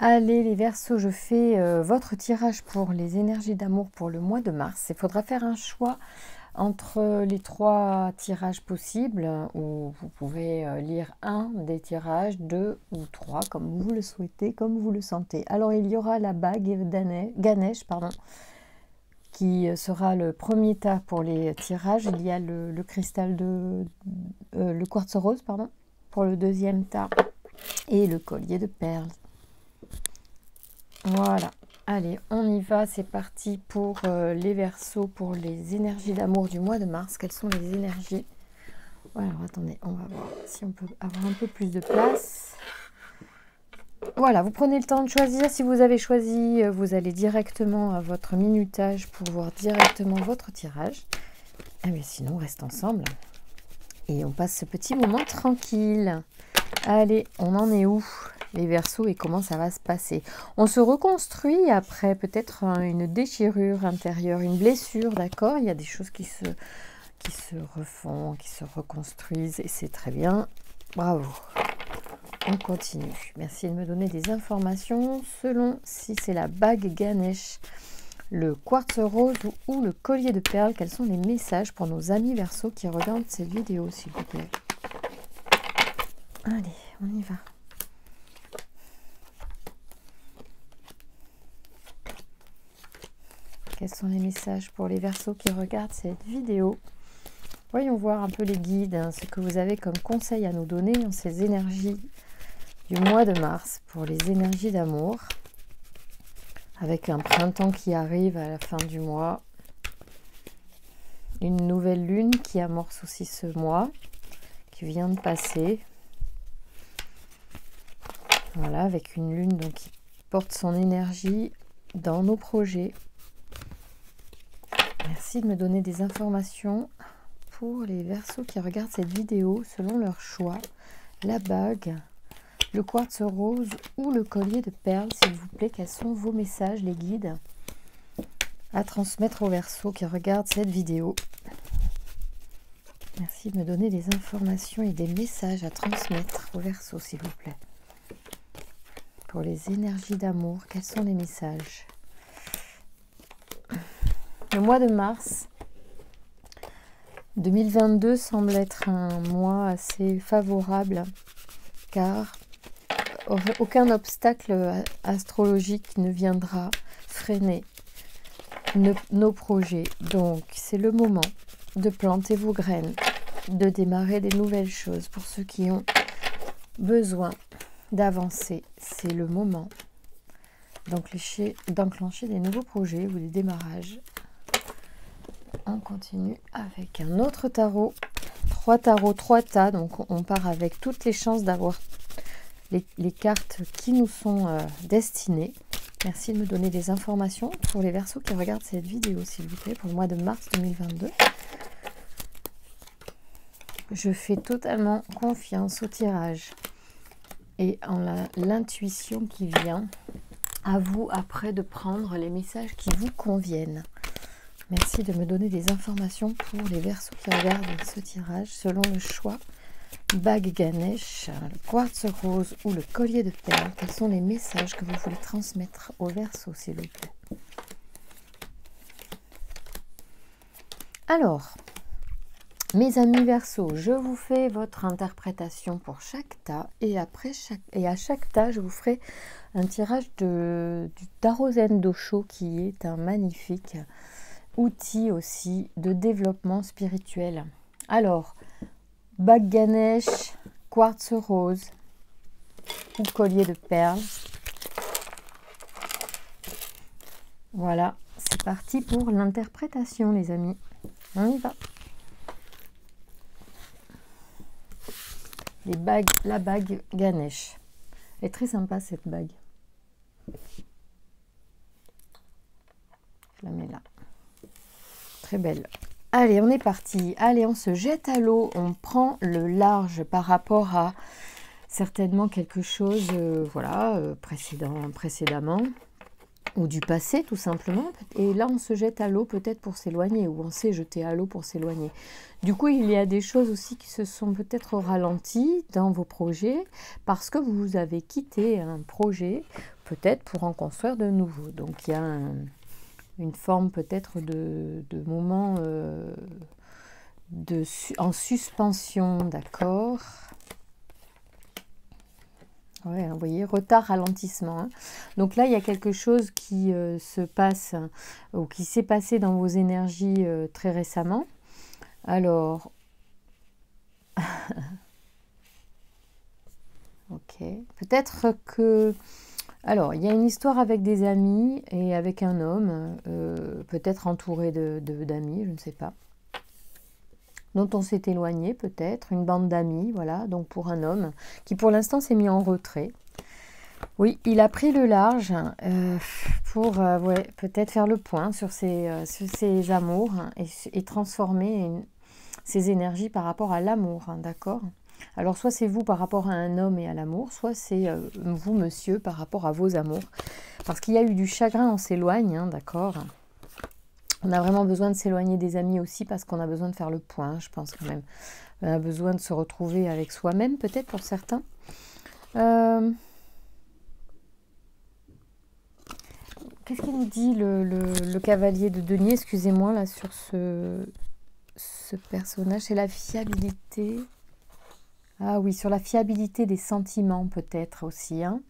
Allez les Verseaux, je fais votre tirage pour les énergies d'amour pour le mois de mars. Il faudra faire un choix entre les 3 tirages possibles, où vous pouvez lire un des tirages, 2 ou 3, comme vous le souhaitez, comme vous le sentez. Alors il y aura la bague Ganesh, pardon, qui sera le premier tas pour les tirages. Il y a le cristal le quartz rose, pardon, pour le deuxième tas, et le collier de perles. Voilà, allez, on y va, c'est parti pour les Verseaux, pour les énergies d'amour du mois de mars. Quelles sont les énergies? Voilà, alors attendez, on va voir si on peut avoir un peu plus de place. Voilà, vous prenez le temps de choisir. Si vous avez choisi, vous allez directement à votre minutage pour voir directement votre tirage. Ah, mais sinon, on reste ensemble et on passe ce petit moment tranquille. Allez, on en est où, les Verseaux, et comment ça va se passer? On se reconstruit après peut-être une déchirure intérieure, une blessure, d'accord? Il y a des choses qui se refont, qui se reconstruisent, et c'est très bien. Bravo. On continue. Merci de me donner des informations selon si c'est la bague Ganesh, le quartz rose ou le collier de perles. Quels sont les messages pour nos amis Verseaux qui regardent cette vidéo, s'il vous plaît? Allez, on y va. Quels sont les messages pour les Verseaux qui regardent cette vidéo? Voyons voir un peu les guides, ce que vous avez comme conseil à nous donner dans ces énergies du mois de mars, pour les énergies d'amour, avec un printemps qui arrive à la fin du mois, une nouvelle lune qui amorce aussi ce mois, qui vient de passer. Voilà, avec une lune donc qui porte son énergie dans nos projets. Merci de me donner des informations pour les Verseaux qui regardent cette vidéo selon leur choix. La bague, le quartz rose ou le collier de perles, s'il vous plaît. Quels sont vos messages, les guides, à transmettre aux Verseaux qui regardent cette vidéo? Merci de me donner des informations et des messages à transmettre aux Verseaux, s'il vous plaît. Pour les énergies d'amour, quels sont les messages? Le mois de mars 2022 semble être un mois assez favorable, car aucun obstacle astrologique ne viendra freiner nos projets. Donc c'est le moment de planter vos graines, de démarrer des nouvelles choses. Pour ceux qui ont besoin d'avancer, c'est le moment d'enclencher des nouveaux projets ou des démarrages. On continue avec un autre tarot, 3 tarots, 3 tas, donc on part avec toutes les chances d'avoir les cartes qui nous sont destinées. Merci de me donner des informations pour les Verseaux qui regardent cette vidéo, s'il vous plaît, pour le mois de mars 2022. Je fais totalement confiance au tirage et en l'intuition qui vient. À vous après de prendre les messages qui vous conviennent. Merci de me donner des informations pour les Verseaux qui regardent ce tirage selon le choix. Bague Ganesh, le quartz rose ou le collier de perles. Quels sont les messages que vous voulez transmettre aux Verseaux, s'il vous plaît? Alors, mes amis Verseaux, je vous fais votre interprétation pour chaque tas, et à chaque tas, je vous ferai un tirage du tarot Zen d'Osho, qui est un magnifique outil aussi de développement spirituel. Alors, bague Ganesh, quartz rose ou collier de perles. Voilà, c'est parti pour l'interprétation, les amis. On y va. La bague Ganesh. Elle est très sympa, cette bague. Je la mets là. Très belle. Allez, on est parti. Allez, on se jette à l'eau. On prend le large par rapport à certainement quelque chose précédemment, ou du passé tout simplement. Et là, on se jette à l'eau peut-être pour s'éloigner, ou on s'est jeté à l'eau pour s'éloigner. Du coup, il y a des choses aussi qui se sont peut-être ralenties dans vos projets parce que vous avez quitté un projet peut-être pour en construire de nouveaux. Donc il y a une forme peut-être de moment en suspension, d'accord. Ouais, vous voyez, retard, ralentissement. Hein. Donc là, il y a quelque chose qui se passe ou qui s'est passé dans vos énergies très récemment. Alors, ok, peut-être que... Alors, il y a une histoire avec des amis et avec un homme, peut-être entouré d'amis, je ne sais pas, dont on s'est éloigné peut-être, une bande d'amis, voilà, donc pour un homme qui pour l'instant s'est mis en retrait. Oui, il a pris le large pour ouais, peut-être faire le point sur ses amours et transformer ses énergies par rapport à l'amour, hein, d'accord ? Alors, soit c'est vous par rapport à un homme et à l'amour, soit c'est vous, monsieur, par rapport à vos amours. Parce qu'il y a eu du chagrin, on s'éloigne, hein, d'accord ? On a vraiment besoin de s'éloigner des amis aussi parce qu'on a besoin de faire le point, je pense quand même. On a besoin de se retrouver avec soi-même, peut-être pour certains. Qu'est-ce qu'il nous dit le cavalier de denier, excusez-moi, là, sur ce personnage? C'est la fiabilité. Ah oui, sur la fiabilité des sentiments, peut-être aussi. Hein.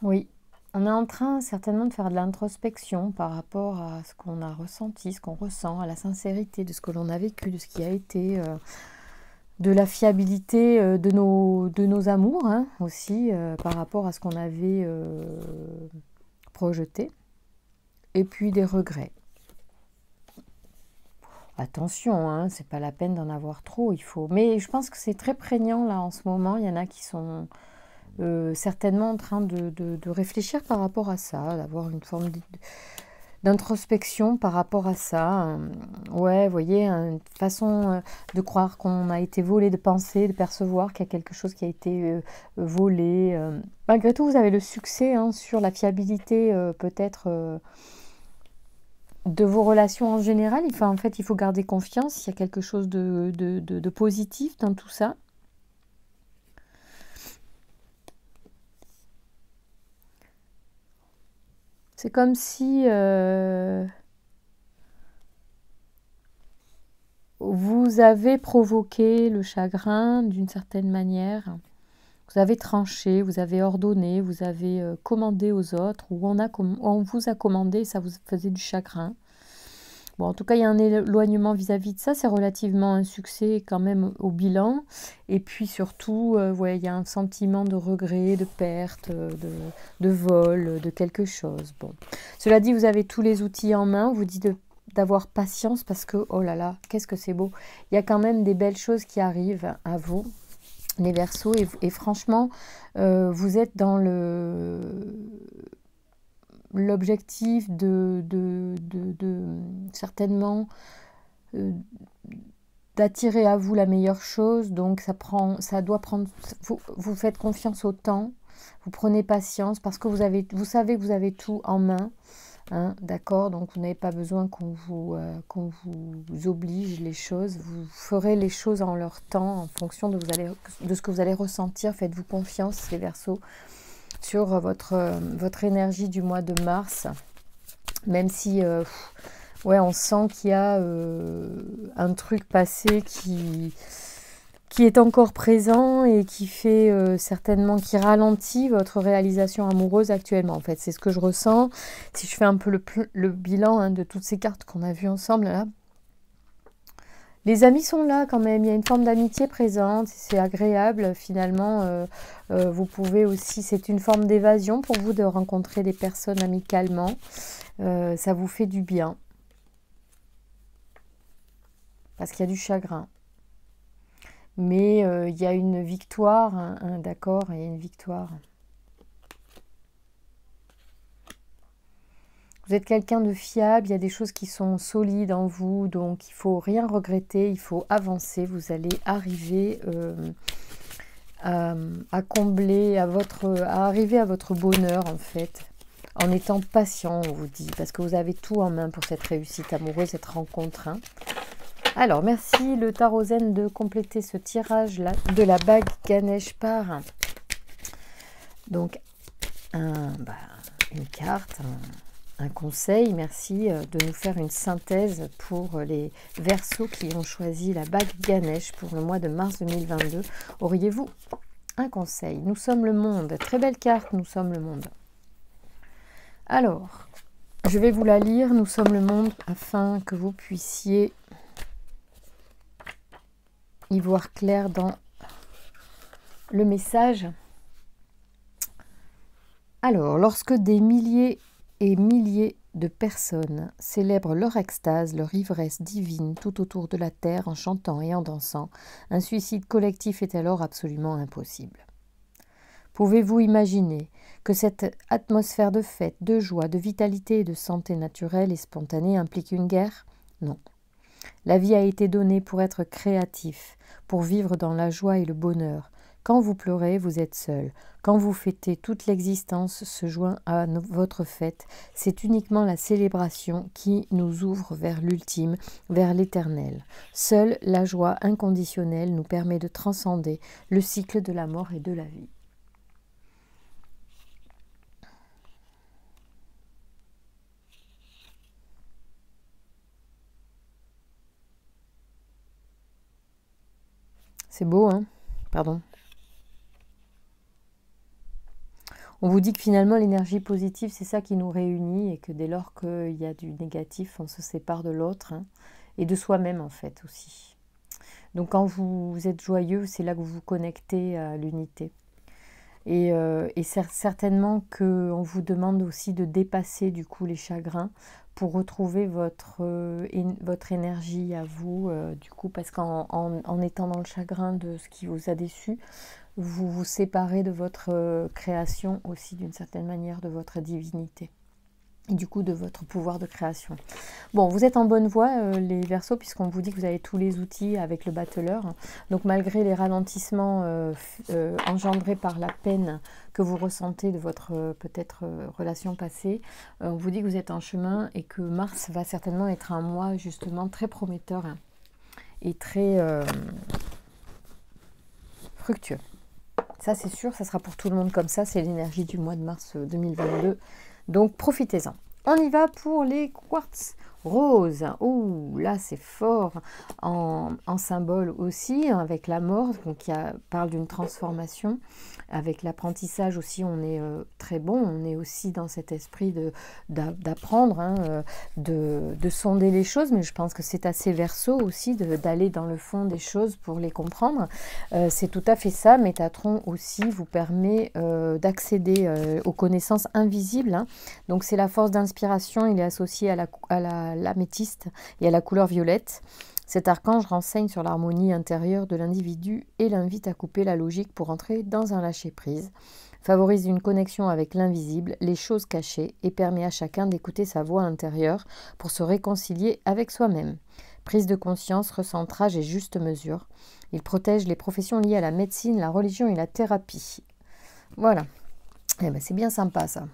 Oui, on est en train certainement de faire de l'introspection par rapport à ce qu'on a ressenti, ce qu'on ressent, à la sincérité de ce que l'on a vécu, de ce qui a été... de la fiabilité de nos amours hein, aussi par rapport à ce qu'on avait projeté et puis des regrets. Attention, hein, c'est pas la peine d'en avoir trop, il faut. Mais je pense que c'est très prégnant là en ce moment. Il y en a qui sont certainement en train de réfléchir par rapport à ça, d'avoir une forme d'introspection par rapport à ça. Ouais, vous voyez, une façon de croire qu'on a été volé, de penser, de percevoir qu'il y a quelque chose qui a été volé. Malgré tout, vous avez le succès hein, sur la fiabilité peut-être de vos relations en général. Enfin, en fait, il faut garder confiance. Il y a quelque chose de positif dans tout ça. C'est comme si vous avez provoqué le chagrin d'une certaine manière. Vous avez tranché, vous avez ordonné, vous avez commandé aux autres, ou on vous a commandé et ça vous faisait du chagrin. Bon, en tout cas, il y a un éloignement vis-à-vis de ça. C'est relativement un succès quand même au bilan. Et puis surtout, ouais, il y a un sentiment de regret, de perte, de vol, de quelque chose. Bon. Cela dit, vous avez tous les outils en main. On vous dit d'avoir patience parce que, oh là là, qu'est-ce que c'est beau. Il y a quand même des belles choses qui arrivent à vous, les Verseaux. Et franchement, vous êtes dans l'objectif de certainement d'attirer à vous la meilleure chose. Donc ça doit prendre, vous faites confiance au temps, vous prenez patience parce que vous savez que vous avez tout en main. Hein, d'accord, donc vous n'avez pas besoin qu'on vous oblige les choses. Vous ferez les choses en leur temps, en fonction de ce que vous allez ressentir. Faites-vous confiance, les Verseaux, sur votre énergie du mois de mars. Même si, ouais, on sent qu'il y a un truc passé qui est encore présent et qui fait certainement, qui ralentit votre réalisation amoureuse actuellement. En fait, c'est ce que je ressens. Si je fais un peu le bilan hein, de toutes ces cartes qu'on a vues ensemble, là, les amis sont là quand même. Il y a une forme d'amitié présente. C'est agréable finalement. Vous pouvez aussi, c'est une forme d'évasion pour vous de rencontrer des personnes amicalement. Ça vous fait du bien. Parce qu'il y a du chagrin. Mais il y a une victoire, hein, d'accord, il y a une victoire. Vous êtes quelqu'un de fiable, il y a des choses qui sont solides en vous, donc il ne faut rien regretter, il faut avancer. Vous allez arriver à combler, à arriver à votre bonheur en fait, en étant patient, on vous dit, parce que vous avez tout en main pour cette réussite amoureuse, cette rencontre. Hein. Alors, merci le tarot zen de compléter ce tirage-là de la bague Ganesh par Donc, une carte, un conseil. Merci de nous faire une synthèse pour les Verseaux qui ont choisi la bague Ganesh pour le mois de mars 2022. Auriez-vous un conseil? Nous sommes le monde. Très belle carte, nous sommes le monde. Alors, je vais vous la lire. Nous sommes le monde afin que vous puissiez y voir clair dans le message. Alors, lorsque des milliers et milliers de personnes célèbrent leur extase, leur ivresse divine tout autour de la terre en chantant et en dansant, un suicide collectif est alors absolument impossible. Pouvez-vous imaginer que cette atmosphère de fête, de joie, de vitalité et de santé naturelle et spontanée implique une guerre? Non. La vie a été donnée pour être créatif, pour vivre dans la joie et le bonheur. Quand vous pleurez, vous êtes seul. Quand vous fêtez, toute l'existence se joint à votre fête. C'est uniquement la célébration qui nous ouvre vers l'ultime, vers l'éternel. Seule la joie inconditionnelle nous permet de transcender le cycle de la mort et de la vie. C'est beau, hein? Pardon. On vous dit que finalement l'énergie positive, c'est ça qui nous réunit et que dès lors qu'il y a du négatif, on se sépare de l'autre, hein, et de soi-même en fait aussi. Donc quand vous êtes joyeux, c'est là que vous vous connectez à l'unité. Et certainement qu'on vous demande aussi de dépasser du coup les chagrins pour retrouver votre énergie à vous, du coup, parce qu'en étant dans le chagrin de ce qui vous a déçu, vous vous séparez de votre création aussi d'une certaine manière, de votre divinité. Et du coup de votre pouvoir de création. Bon, vous êtes en bonne voie les Verseaux, puisqu'on vous dit que vous avez tous les outils avec le battleur. Donc malgré les ralentissements engendrés par la peine que vous ressentez de votre peut-être relation passée, on vous dit que vous êtes en chemin et que Mars va certainement être un mois justement très prometteur et très fructueux. Ça c'est sûr, ça sera pour tout le monde comme ça, c'est l'énergie du mois de mars 2022. Donc profitez-en. On y va pour les quartz roses. Ouh, là c'est fort en symbole aussi, avec la mort, donc qui parle d'une transformation. Avec l'apprentissage aussi, on est très bon. On est aussi dans cet esprit d'apprendre, hein, de sonder les choses. Mais je pense que c'est assez Verseau aussi d'aller dans le fond des choses pour les comprendre. C'est tout à fait ça. Métatron aussi vous permet d'accéder aux connaissances invisibles. Hein. Donc c'est la force d'inspiration. Il est associé à l'améthyste et à la couleur violette. Cet archange renseigne sur l'harmonie intérieure de l'individu et l'invite à couper la logique pour entrer dans un lâcher-prise, favorise une connexion avec l'invisible, les choses cachées et permet à chacun d'écouter sa voix intérieure pour se réconcilier avec soi-même. Prise de conscience, recentrage et juste mesure. Il protège les professions liées à la médecine, la religion et la thérapie. Voilà. Eh ben, c'est bien sympa ça.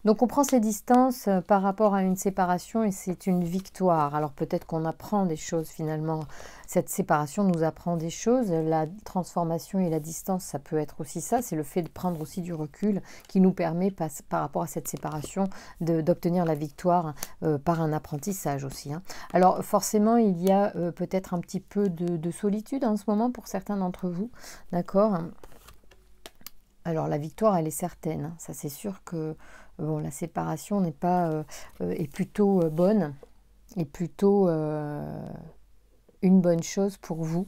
Donc on prend ses distances par rapport à une séparation et c'est une victoire. Alors peut-être qu'on apprend des choses finalement. Cette séparation nous apprend des choses. La transformation et la distance, ça peut être aussi ça. C'est le fait de prendre aussi du recul qui nous permet par rapport à cette séparation d'obtenir la victoire par un apprentissage aussi. Hein. Alors forcément il y a peut-être un petit peu de solitude en ce moment pour certains d'entre vous. D'accord ? Alors la victoire elle est certaine. Hein. Ça c'est sûr que bon, la séparation n'est pas est plutôt bonne et plutôt une bonne chose pour vous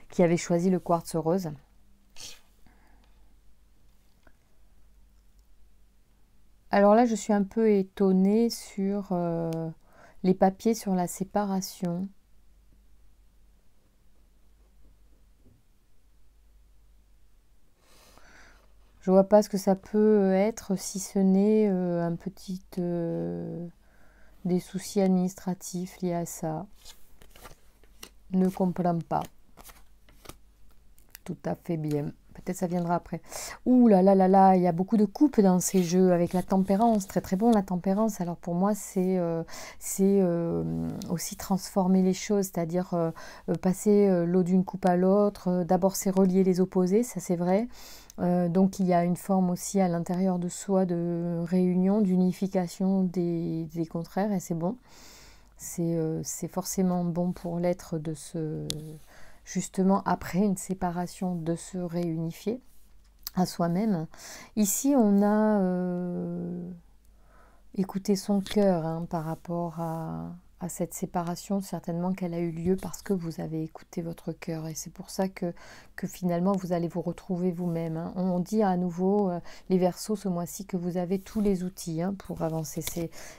qui avez choisi le quartz rose. Alors là, je suis un peu étonnée sur les papiers sur la séparation. Je vois pas ce que ça peut être si ce n'est un petit des soucis administratifs liés à ça. Ne comprends pas. Tout à fait bien. peut-être ça viendra après. Ouh là là là là, il y a beaucoup de coupes dans ces jeux avec la tempérance. Très très bon la tempérance. Alors pour moi, c'est aussi transformer les choses, c'est-à-dire passer l'eau d'une coupe à l'autre. D'abord, c'est relier les opposés, ça c'est vrai. Donc il y a une forme aussi à l'intérieur de soi de réunion, d'unification des contraires et c'est bon. C'est forcément bon pour l'être de se, justement après une séparation, de se réunifier à soi-même. Ici on a écouté son cœur hein, par rapport à cette séparation, certainement qu'elle a eu lieu parce que vous avez écouté votre cœur et c'est pour ça que finalement vous allez vous retrouver vous-même. Hein. On dit à nouveau, les Verseaux ce mois-ci, que vous avez tous les outils hein, pour avancer.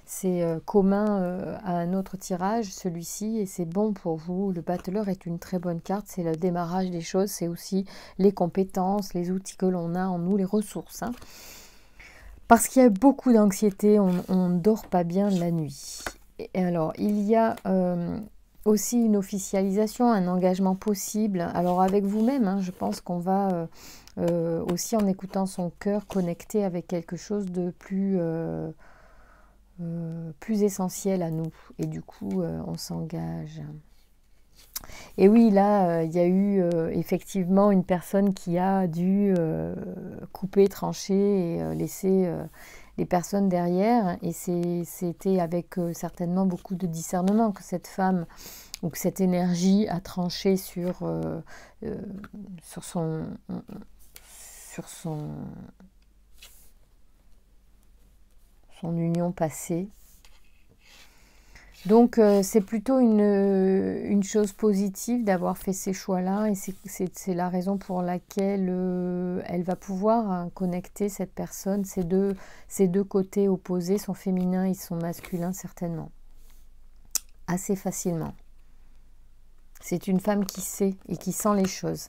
C'est commun à un autre tirage, celui-ci, et c'est bon pour vous. Le battleur est une très bonne carte, c'est le démarrage des choses, c'est aussi les compétences, les outils que l'on a en nous, les ressources. Hein. Parce qu'il y a beaucoup d'anxiété, on ne dort pas bien la nuit. Et alors, il y a aussi une officialisation, un engagement possible. Alors avec vous-même, hein, je pense qu'on va aussi en écoutant son cœur connecter avec quelque chose de plus essentiel à nous. Et du coup, on s'engage. Et oui, là, il y a eu effectivement une personne qui a dû couper, trancher et laisser les personnes derrière. Et c'était avec certainement beaucoup de discernement que cette femme ou que cette énergie a tranché sur son union passée. Donc c'est plutôt une chose positive d'avoir fait ces choix-là et c'est la raison pour laquelle elle va pouvoir hein, connecter cette personne, ces deux côtés opposés, son féminin et son masculin certainement, assez facilement. C'est une femme qui sait et qui sent les choses.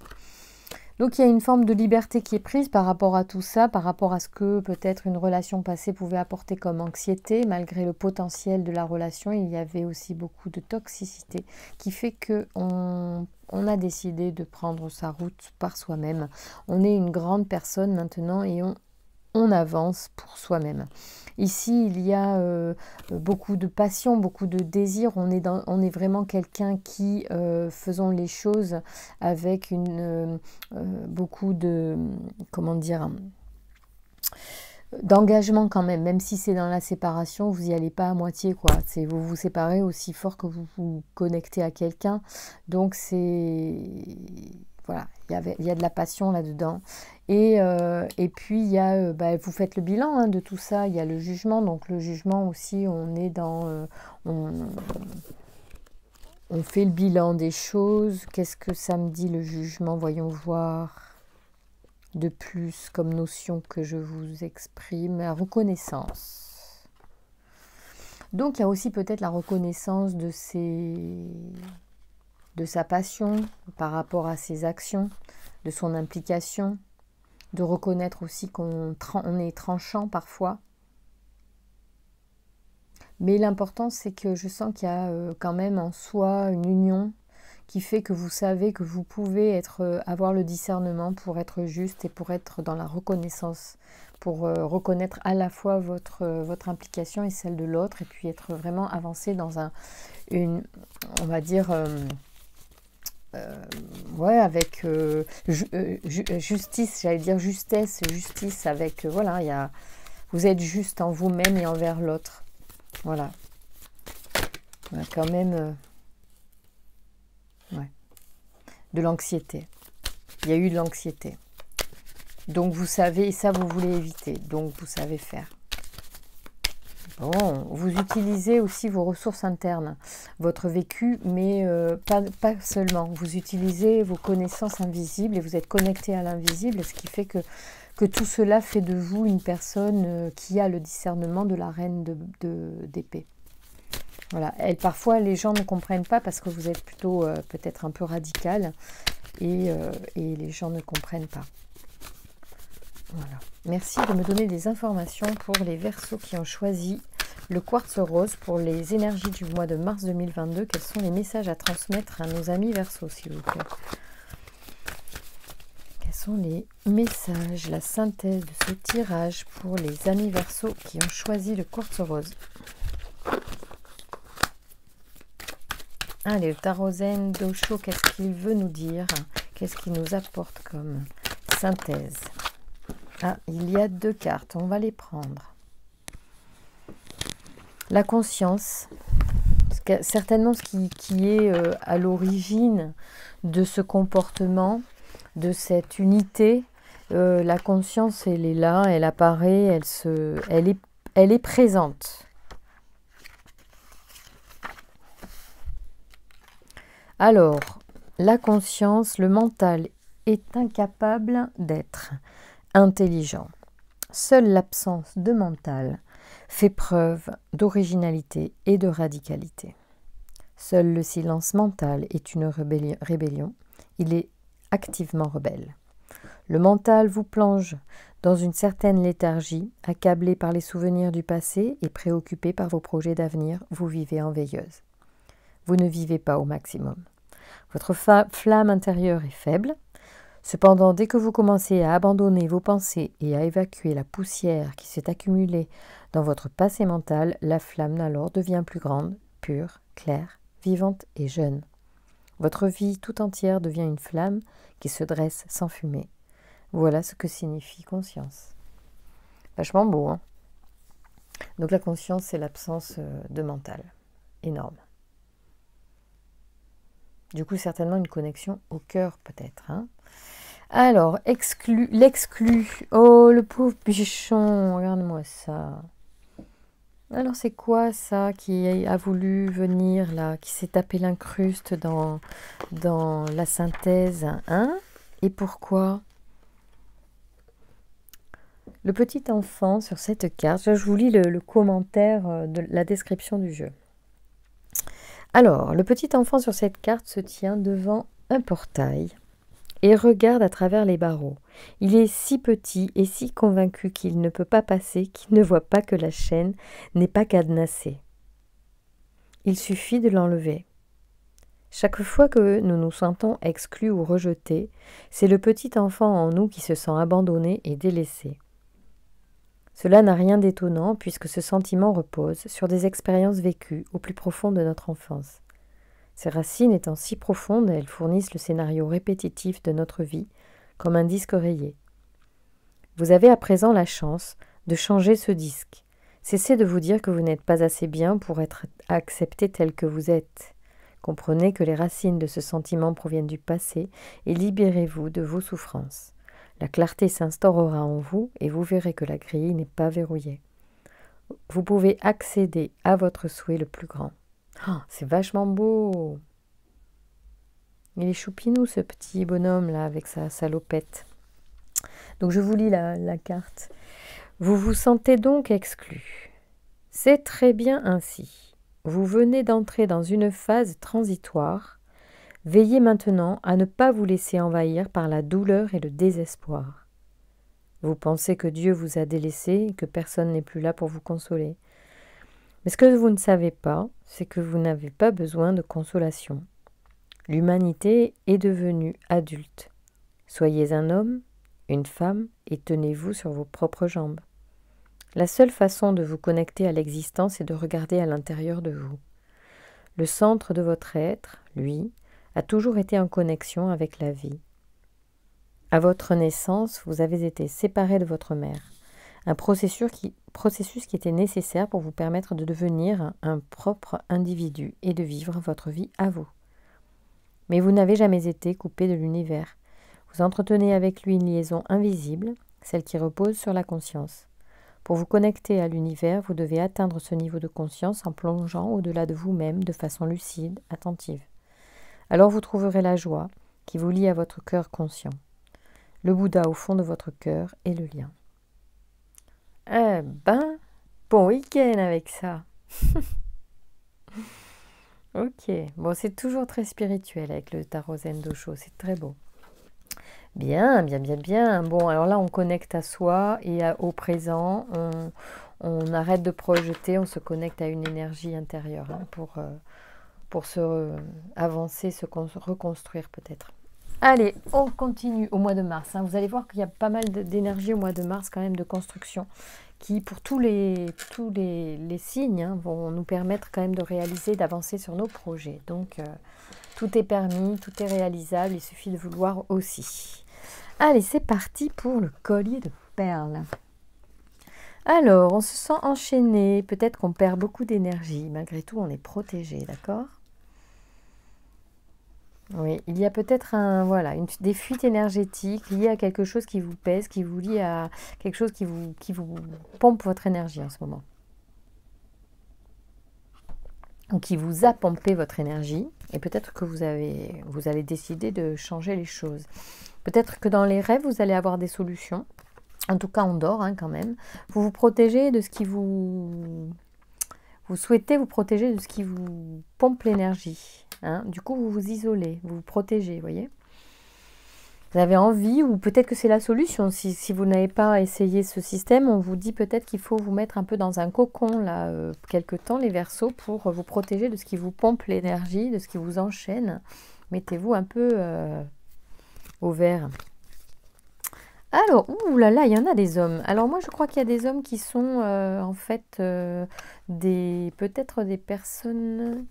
Donc il y a une forme de liberté qui est prise par rapport à tout ça, par rapport à ce que peut-être une relation passée pouvait apporter comme anxiété. Malgré le potentiel de la relation, il y avait aussi beaucoup de toxicité qui fait qu'on a décidé de prendre sa route par soi-même. On est une grande personne maintenant et on avance pour soi-même. Ici, il y a beaucoup de passion, beaucoup de désir. On est vraiment quelqu'un qui faisons les choses avec beaucoup de, comment dire, d'engagement quand même si c'est dans la séparation, vous n'y allez pas à moitié, quoi. Vous vous séparez aussi fort que vous vous connectez à quelqu'un. Donc voilà, il y a de la passion là-dedans. Et puis, il y a, vous faites le bilan hein, de tout ça. Il y a le jugement. Donc, le jugement aussi, on est dans... on fait le bilan des choses. Qu'est-ce que ça me dit, le jugement? Voyons voir de plus comme notion que je vous exprime. La reconnaissance. Donc, il y a aussi peut-être la reconnaissance de sa passion par rapport à ses actions, de son implication. De reconnaître aussi qu'on est tranchant parfois. Mais l'important, c'est que je sens qu'il y a quand même en soi une union qui fait que vous savez que vous pouvez avoir le discernement pour être juste et pour être dans la reconnaissance, pour reconnaître à la fois votre implication et celle de l'autre, et puis être vraiment avancé dans on va dire... avec justice, j'allais dire justesse, justice avec, voilà, vous êtes juste en vous-même et envers l'autre. Voilà. On a quand même de l'anxiété. Il y a eu de l'anxiété. Donc vous savez, et ça vous voulez éviter, donc vous savez faire. Bon, vous utilisez aussi vos ressources internes, votre vécu, mais pas seulement. Vous utilisez vos connaissances invisibles et vous êtes connecté à l'invisible, ce qui fait que tout cela fait de vous une personne qui a le discernement de la reine d'épée. Voilà. Parfois, les gens ne comprennent pas parce que vous êtes plutôt peut-être un peu radical et les gens ne comprennent pas. Voilà. Merci de me donner des informations pour les Verseaux qui ont choisi le quartz rose pour les énergies du mois de mars 2022. Quels sont les messages à transmettre à nos amis Verseaux, s'il vous plaît? Quels sont les messages, la synthèse de ce tirage pour les amis Verseaux qui ont choisi le quartz rose? Allez, le tarot zen d'Osho, qu'est-ce qu'il veut nous dire? Qu'est-ce qu'il nous apporte comme synthèse? Ah, il y a 2 cartes, on va les prendre. La conscience, certainement ce qui est à l'origine de ce comportement, de cette unité. La conscience, elle est là, elle apparaît, elle est présente. Alors, la conscience, le mental est incapable d'être intelligent. Seule l'absence de mental fait preuve d'originalité et de radicalité. Seul le silence mental est une rébellion. Il est activement rebelle. Le mental vous plonge dans une certaine léthargie, accablé par les souvenirs du passé et préoccupé par vos projets d'avenir, vous vivez en veilleuse. Vous ne vivez pas au maximum. Votre flamme intérieure est faible. Cependant, dès que vous commencez à abandonner vos pensées et à évacuer la poussière qui s'est accumulée dans votre passé mental, la flamme alors devient plus grande, pure, claire, vivante et jeune. Votre vie tout entière devient une flamme qui se dresse sans fumée. Voilà ce que signifie conscience. Vachement beau, hein? Donc la conscience, c'est l'absence de mental. Énorme. Du coup, certainement une connexion au cœur, peut-être. Hein? Alors, l'exclu. Oh, le pauvre bichon, regarde-moi ça. Alors, c'est quoi ça qui a voulu venir là, qui s'est tapé l'incruste dans la synthèse, hein? Et pourquoi? Le petit enfant sur cette carte, je vous lis le commentaire de la description du jeu. Alors, le petit enfant sur cette carte se tient devant un portail et regarde à travers les barreaux. Il est si petit et si convaincu qu'il ne peut pas passer, qu'il ne voit pas que la chaîne n'est pas cadenassée. Il suffit de l'enlever. Chaque fois que nous nous sentons exclus ou rejetés, c'est le petit enfant en nous qui se sent abandonné et délaissé. Cela n'a rien d'étonnant puisque ce sentiment repose sur des expériences vécues au plus profond de notre enfance. Ces racines étant si profondes, elles fournissent le scénario répétitif de notre vie, comme un disque rayé. Vous avez à présent la chance de changer ce disque. Cessez de vous dire que vous n'êtes pas assez bien pour être accepté tel que vous êtes. Comprenez que les racines de ce sentiment proviennent du passé et libérez-vous de vos souffrances. La clarté s'instaurera en vous et vous verrez que la grille n'est pas verrouillée. Vous pouvez accéder à votre souhait le plus grand. Oh, c'est vachement beau. Il est choupinou ce petit bonhomme là avec sa salopette. Donc je vous lis la carte. Vous vous sentez donc exclu. C'est très bien ainsi. Vous venez d'entrer dans une phase transitoire. Veillez maintenant à ne pas vous laisser envahir par la douleur et le désespoir. Vous pensez que Dieu vous a délaissé et que personne n'est plus là pour vous consoler. Mais ce que vous ne savez pas, c'est que vous n'avez pas besoin de consolation. L'humanité est devenue adulte. Soyez un homme, une femme et tenez-vous sur vos propres jambes. La seule façon de vous connecter à l'existence est de regarder à l'intérieur de vous. Le centre de votre être, lui, a toujours été en connexion avec la vie. À votre naissance, vous avez été séparé de votre mère, un processus qui était nécessaire pour vous permettre de devenir un propre individu et de vivre votre vie à vous. Mais vous n'avez jamais été coupé de l'univers. Vous entretenez avec lui une liaison invisible, celle qui repose sur la conscience. Pour vous connecter à l'univers, vous devez atteindre ce niveau de conscience en plongeant au-delà de vous-même de façon lucide, attentive. Alors vous trouverez la joie qui vous lie à votre cœur conscient. Le Bouddha au fond de votre cœur est le lien. Eh ben, bon week-end avec ça. Ok, bon c'est toujours très spirituel avec le tarot zen d'Osho, c'est très beau. Bien, bien, bien, bien. Bon, alors là on connecte à soi et au présent, on arrête de projeter, on se connecte à une énergie intérieure hein, pour se avancer, se reconstruire peut-être. Allez, on continue au mois de mars. Hein. Vous allez voir qu'il y a pas mal d'énergie au mois de mars quand même de construction qui, pour tous les signes, hein, vont nous permettre quand même de réaliser, d'avancer sur nos projets. Donc, tout est permis, tout est réalisable, il suffit de vouloir aussi. Allez, c'est parti pour le collier de perles. Alors, on se sent enchaîné, peut-être qu'on perd beaucoup d'énergie. Malgré tout, on est protégé, d'accord ? Oui, il y a peut-être voilà, des fuites énergétiques liées à quelque chose qui vous pèse, qui vous lie à quelque chose qui vous pompe votre énergie en ce moment. Ou qui vous a pompé votre énergie. Et peut-être que vous allez décider de changer les choses. Peut-être que dans les rêves, vous allez avoir des solutions. En tout cas, on dort hein, quand même. Vous vous protégez de ce qui vous... Vous souhaitez vous protéger de ce qui vous pompe l'énergie. Hein. Du coup, vous vous isolez, vous vous protégez, vous voyez. Vous avez envie, ou peut-être que c'est la solution. Si vous n'avez pas essayé ce système, on vous dit peut-être qu'il faut vous mettre un peu dans un cocon, là, quelque temps, les Verseaux, pour vous protéger de ce qui vous pompe l'énergie, de ce qui vous enchaîne. Mettez-vous un peu au vert. Alors, ouh là là, il y en a des hommes. Alors moi, je crois qu'il y a des hommes qui sont en fait peut-être des personnes...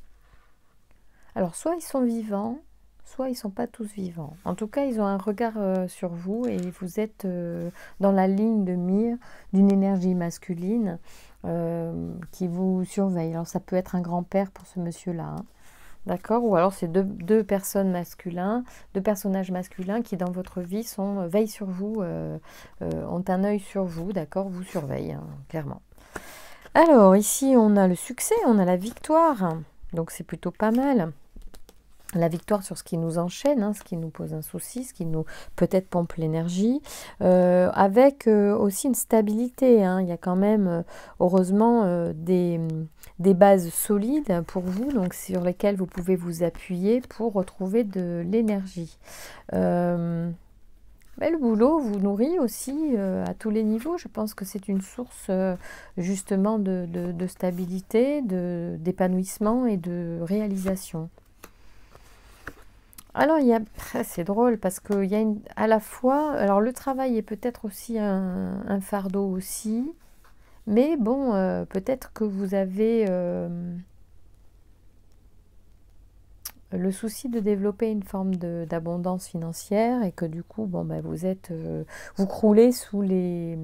Alors, soit ils sont vivants, soit ils ne sont pas tous vivants. En tout cas, ils ont un regard sur vous et vous êtes dans la ligne de mire d'une énergie masculine qui vous surveille. Alors, ça peut être un grand-père pour ce monsieur-là, hein. D'accord? Ou alors c'est deux personnages masculins qui dans votre vie veillent sur vous, ont un œil sur vous, d'accord? Vous surveillent, hein, clairement. Alors ici on a le succès, on a la victoire, donc c'est plutôt pas mal. La victoire sur ce qui nous enchaîne, hein, ce qui nous pose un souci, ce qui nous peut-être pompe l'énergie, avec aussi une stabilité. Hein. Il y a quand même, heureusement, des bases solides pour vous, donc sur lesquelles vous pouvez vous appuyer pour retrouver de l'énergie. Mais le boulot vous nourrit aussi à tous les niveaux. Je pense que c'est une source justement de stabilité, d'épanouissement et de réalisation. Alors, c'est drôle parce qu'il y a à la fois, alors le travail est peut-être aussi un fardeau aussi, mais bon, peut-être que vous avez le souci de développer une forme d'abondance financière et que du coup, bon, ben, vous croulez sous les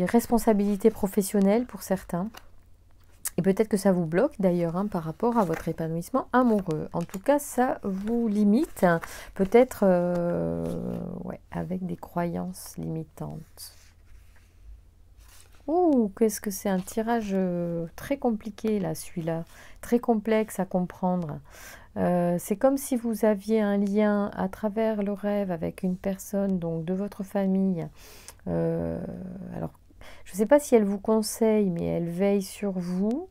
responsabilités professionnelles pour certains. Et peut-être que ça vous bloque d'ailleurs hein, par rapport à votre épanouissement amoureux. En tout cas, ça vous limite, peut-être ouais, avec des croyances limitantes. Ouh, qu'est-ce que c'est un tirage très compliqué là, celui-là. Très complexe à comprendre. C'est comme si vous aviez un lien à travers le rêve avec une personne donc de votre famille. Alors, je ne sais pas si elle vous conseille, mais elle veille sur vous.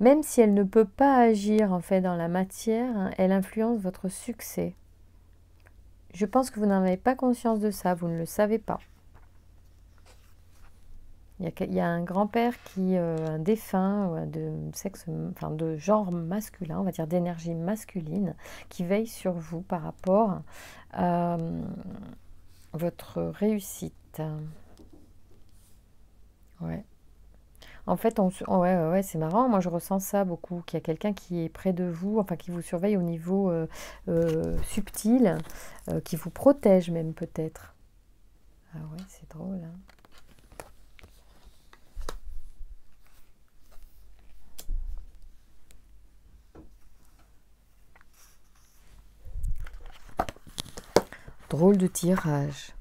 Même si elle ne peut pas agir en fait dans la matière, hein, elle influence votre succès. Je pense que vous n'en avez pas conscience de ça, vous ne le savez pas. Il y a un grand-père un défunt de sexe, enfin de genre masculin, on va dire d'énergie masculine, qui veille sur vous par rapport à votre réussite. Ouais. En fait, ouais, c'est marrant. Moi, je ressens ça beaucoup, qu'il y a quelqu'un qui est près de vous, enfin qui vous surveille au niveau subtil, qui vous protège même peut-être. Ah ouais, c'est drôle. Hein. Drôle de tirage.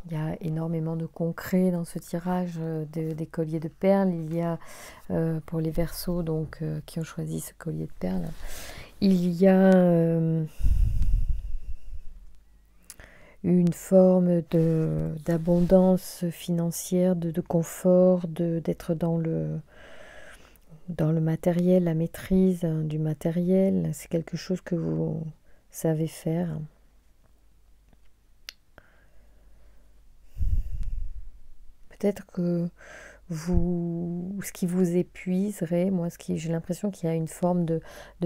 Il y a énormément de concret dans ce tirage des colliers de perles. Il y a, pour les Verseaux donc, qui ont choisi ce collier de perles, il y a une forme d'abondance financière, de confort, d'être dans le matériel, la maîtrise du matériel. C'est quelque chose que vous savez faire. Peut-être que ce qui vous épuiserait. Moi, j'ai l'impression qu'il y a une forme de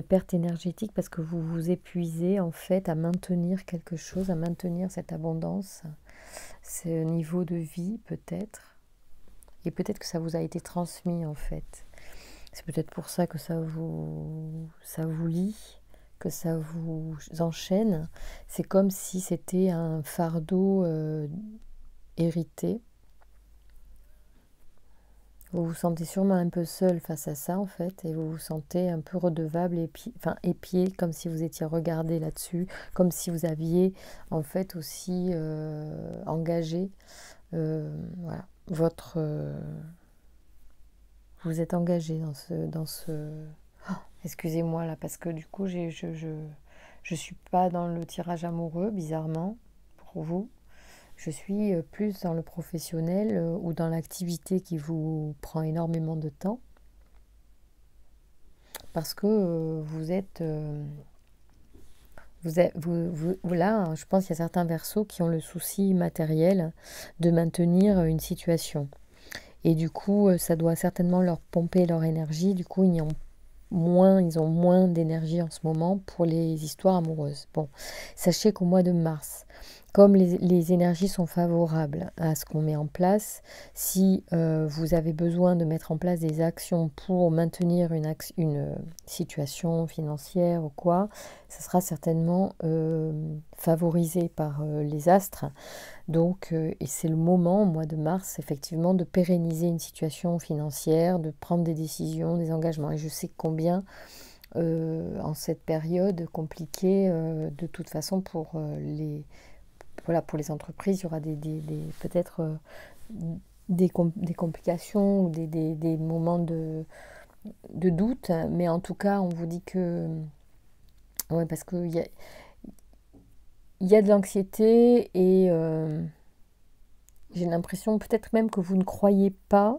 perte énergétique parce que vous vous épuisez en fait à maintenir quelque chose, à maintenir cette abondance, ce niveau de vie peut-être. Et peut-être que ça vous a été transmis en fait. C'est peut-être pour ça que ça vous lie, que ça vous enchaîne. C'est comme si c'était un fardeau hérité. Vous vous sentez sûrement un peu seul face à ça en fait, et vous vous sentez un peu redevable, épié, comme si vous étiez regardé là-dessus, comme si vous aviez en fait aussi engagé, voilà, vous êtes engagé dans ce. Oh, excusez-moi là, parce que du coup je suis pas dans le tirage amoureux, bizarrement, pour vous. Je suis plus dans le professionnel ou dans l'activité qui vous prend énormément de temps. Parce que là, je pense qu'il y a certains verseaux qui ont le souci matériel de maintenir une situation. Et du coup, ça doit certainement leur pomper leur énergie. Du coup, ils ont moins d'énergie en ce moment pour les histoires amoureuses. Bon, sachez qu'au mois de mars, comme les énergies sont favorables à ce qu'on met en place, si vous avez besoin de mettre en place des actions pour maintenir une situation financière ou quoi, ça sera certainement favorisé par les astres. Donc, et c'est le moment, au mois de mars, effectivement, de pérenniser une situation financière, de prendre des décisions, des engagements. Et je sais combien, en cette période compliquée, de toute façon, pour pour les entreprises, il y aura peut-être des complications ou des moments de doute. Mais en tout cas, on vous dit que. Ouais, parce qu'il y a de l'anxiété et j'ai l'impression peut-être même que vous ne croyez pas,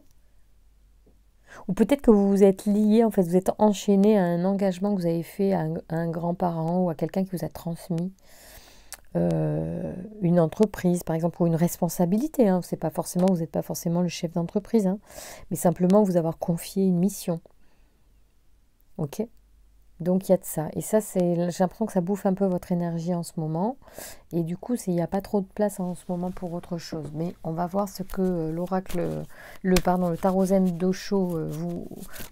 ou peut-être que vous vous êtes lié, en fait, vous êtes enchaîné à un engagement que vous avez fait à un grand-parent ou à quelqu'un qui vous a transmis une entreprise, par exemple, ou une responsabilité. Hein. C'est pas forcément, vous n'êtes pas forcément le chef d'entreprise, hein, mais simplement vous avoir confié une mission. Ok ? Donc il y a de ça. Et ça, j'ai l'impression que ça bouffe un peu votre énergie en ce moment. Et du coup, il n'y a pas trop de place en ce moment pour autre chose. Mais on va voir ce que l'oracle, le tarot Zen d'Osho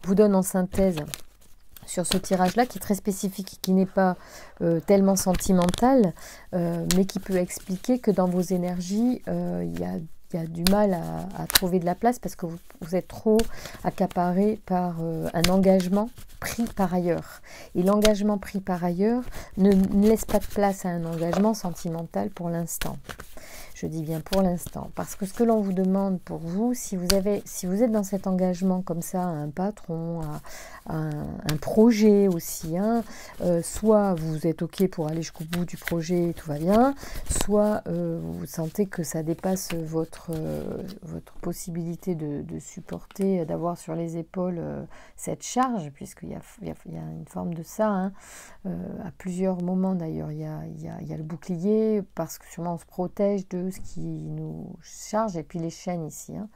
vous donne en synthèse sur ce tirage-là, qui est très spécifique, qui n'est pas tellement sentimental, mais qui peut expliquer que dans vos énergies, il y a du mal à trouver de la place parce que vous êtes trop accaparé par un engagement pris par ailleurs. Et l'engagement pris par ailleurs ne laisse pas de place à un engagement sentimental pour l'instant. Je dis bien pour l'instant, parce que ce que l'on vous demande pour vous, si vous êtes dans cet engagement comme ça, à un patron, à un projet aussi, hein, soit vous êtes OK pour aller jusqu'au bout du projet, tout va bien, soit vous sentez que ça dépasse votre possibilité de supporter, d'avoir sur les épaules cette charge, puisqu'il y a une forme de ça, hein, à plusieurs moments d'ailleurs. Il y a le bouclier, parce que sûrement on se protège de ce qui nous charge, et puis les chaînes ici. Hein.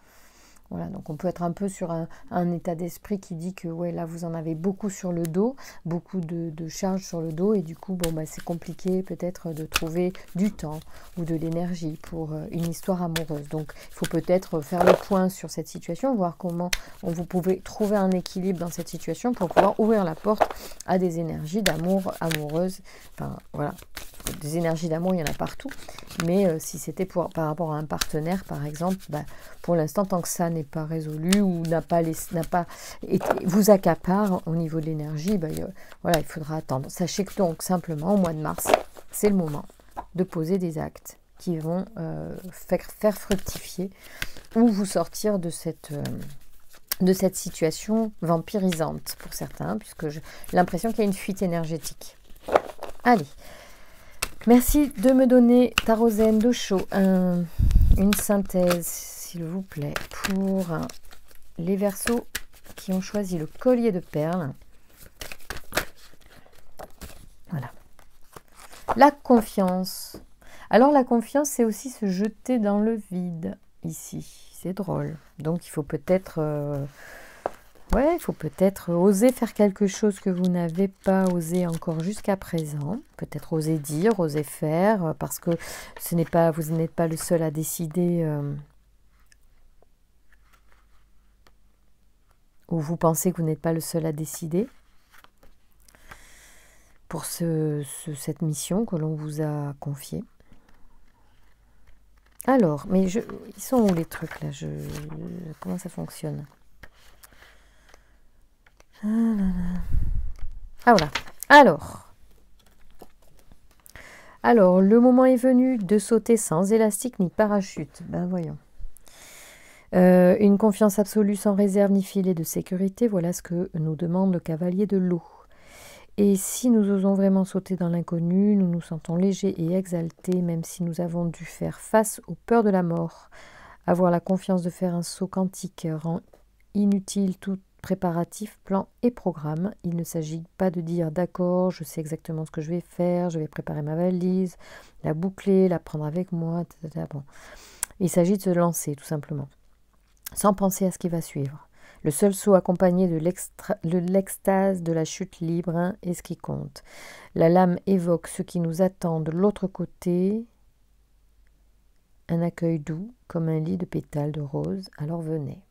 Voilà, donc on peut être un peu sur un état d'esprit qui dit que ouais, là vous en avez beaucoup sur le dos, beaucoup de charges sur le dos, et du coup bon, bah, c'est compliqué peut-être de trouver du temps ou de l'énergie pour une histoire amoureuse. Donc il faut peut-être faire le point sur cette situation, voir comment vous pouvez trouver un équilibre dans cette situation pour pouvoir ouvrir la porte à des énergies d'amour amoureuse. Enfin voilà, des énergies d'amour il y en a partout, mais si c'était par rapport à un partenaire par exemple, bah, pour l'instant tant que ça n'est pas résolu ou vous accapare au niveau de l'énergie, bah, voilà, il faudra attendre. Sachez que donc simplement au mois de mars, c'est le moment de poser des actes qui vont faire fructifier ou vous sortir de cette situation vampirisante pour certains, puisque j'ai l'impression qu'il y a une fuite énergétique. Allez, merci de me donner Tarot Zen d'Osho, une synthèse s'il vous plaît, pour les Verseaux qui ont choisi le collier de perles. Voilà. La confiance. Alors la confiance, c'est aussi se jeter dans le vide, ici. c'est drôle. Donc, il faut peut-être ouais, il faut peut-être oser faire quelque chose que vous n'avez pas osé encore jusqu'à présent. Peut-être oser dire, oser faire, parce que ce n'est pas, vous n'êtes pas le seul à décider, ou vous pensez que vous n'êtes pas le seul à décider pour cette mission que l'on vous a confiée. Alors, mais ils sont où les trucs là? Comment ça fonctionne? Ah voilà. Alors, le moment est venu de sauter sans élastique ni parachute. Ben voyons. Une confiance absolue sans réserve ni filet de sécurité, voilà ce que nous demande le cavalier de l'eau. Et si nous osons vraiment sauter dans l'inconnu, nous nous sentons légers et exaltés, même si nous avons dû faire face aux peurs de la mort. Avoir la confiance de faire un saut quantique rend inutile tout préparatif, plan et programme. Il ne s'agit pas de dire d'accord, je sais exactement ce que je vais faire, je vais préparer ma valise, la boucler, la prendre avec moi, etc. Bon. Il s'agit de se lancer tout simplement, sans penser à ce qui va suivre. Le seul saut accompagné de l'extase de la chute libre est ce qui compte. La lame évoque ce qui nous attend de l'autre côté, un accueil doux comme un lit de pétales de rose, alors venez.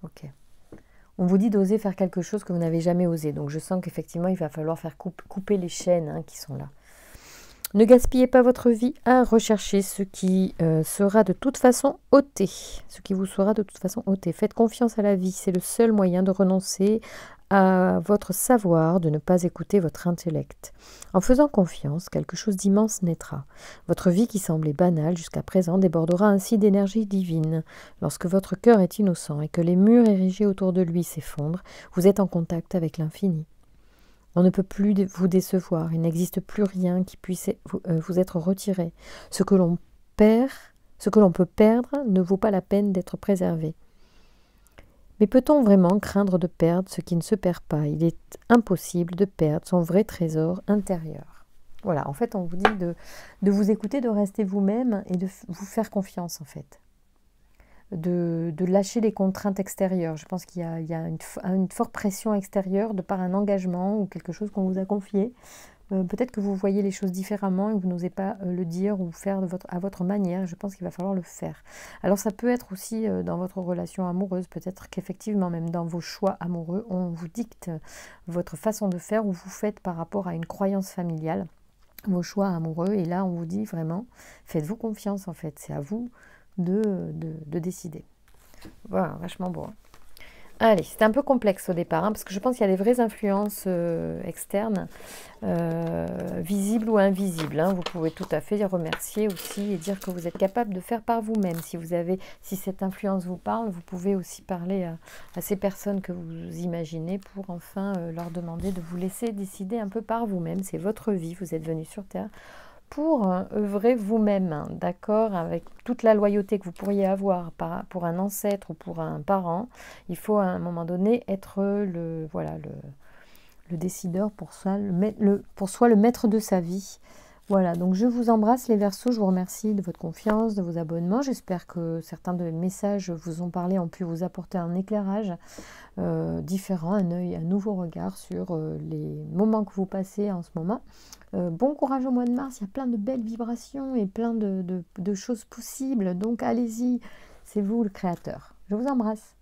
Ok. On vous dit d'oser faire quelque chose que vous n'avez jamais osé. Donc je sens qu'effectivement, il va falloir faire couper les chaînes qui sont là. Ne gaspillez pas votre vie à rechercher ce qui sera de toute façon ôté. Ce qui vous sera de toute façon ôté. Faites confiance à la vie. C'est le seul moyen de renoncer à votre savoir, de ne pas écouter votre intellect. En faisant confiance, quelque chose d'immense naîtra. Votre vie qui semblait banale jusqu'à présent débordera ainsi d'énergie divine. Lorsque votre cœur est innocent et que les murs érigés autour de lui s'effondrent, vous êtes en contact avec l'infini. On ne peut plus vous décevoir, il n'existe plus rien qui puisse vous être retiré. Ce que l'on peut perdre ne vaut pas la peine d'être préservé. Mais peut-on vraiment craindre de perdre ce qui ne se perd pas? Il est impossible de perdre son vrai trésor intérieur. Voilà, en fait, on vous dit de vous écouter, de rester vous-même et de vous faire confiance, en fait. De lâcher les contraintes extérieures. Je pense qu'il y a une forte pression extérieure de par un engagement ou quelque chose qu'on vous a confié. Peut-être que vous voyez les choses différemment et que vous n'osez pas le dire ou faire à votre manière. Je pense qu'il va falloir le faire. Alors ça peut être aussi dans votre relation amoureuse. Peut-être qu'effectivement, même dans vos choix amoureux, on vous dicte votre façon de faire ou vous faites par rapport à une croyance familiale, vos choix amoureux. Et là, on vous dit vraiment, faites-vous confiance en fait. C'est à vous de décider. Voilà, vachement beau. Allez, c'était un peu complexe au départ, parce que je pense qu'il y a des vraies influences externes, visibles ou invisibles. Vous pouvez tout à fait les remercier aussi et dire que vous êtes capable de faire par vous-même. Si cette influence vous parle, vous pouvez aussi parler à ces personnes que vous imaginez pour enfin leur demander de vous laisser décider un peu par vous-même. C'est votre vie, vous êtes venu sur Terre pour œuvrer vous-même, d'accord, avec toute la loyauté que vous pourriez avoir pour un ancêtre ou pour un parent. Il faut à un moment donné être le décideur pour soi, le maître de sa vie. Voilà, donc je vous embrasse les Verseaux, je vous remercie de votre confiance, de vos abonnements. J'espère que certains de mes messages vous ont parlé, ont pu vous apporter un éclairage différent, un nouveau regard sur les moments que vous passez en ce moment. Bon courage au mois de mars, il y a plein de belles vibrations et plein de choses possibles, donc allez-y, c'est vous le créateur. Je vous embrasse.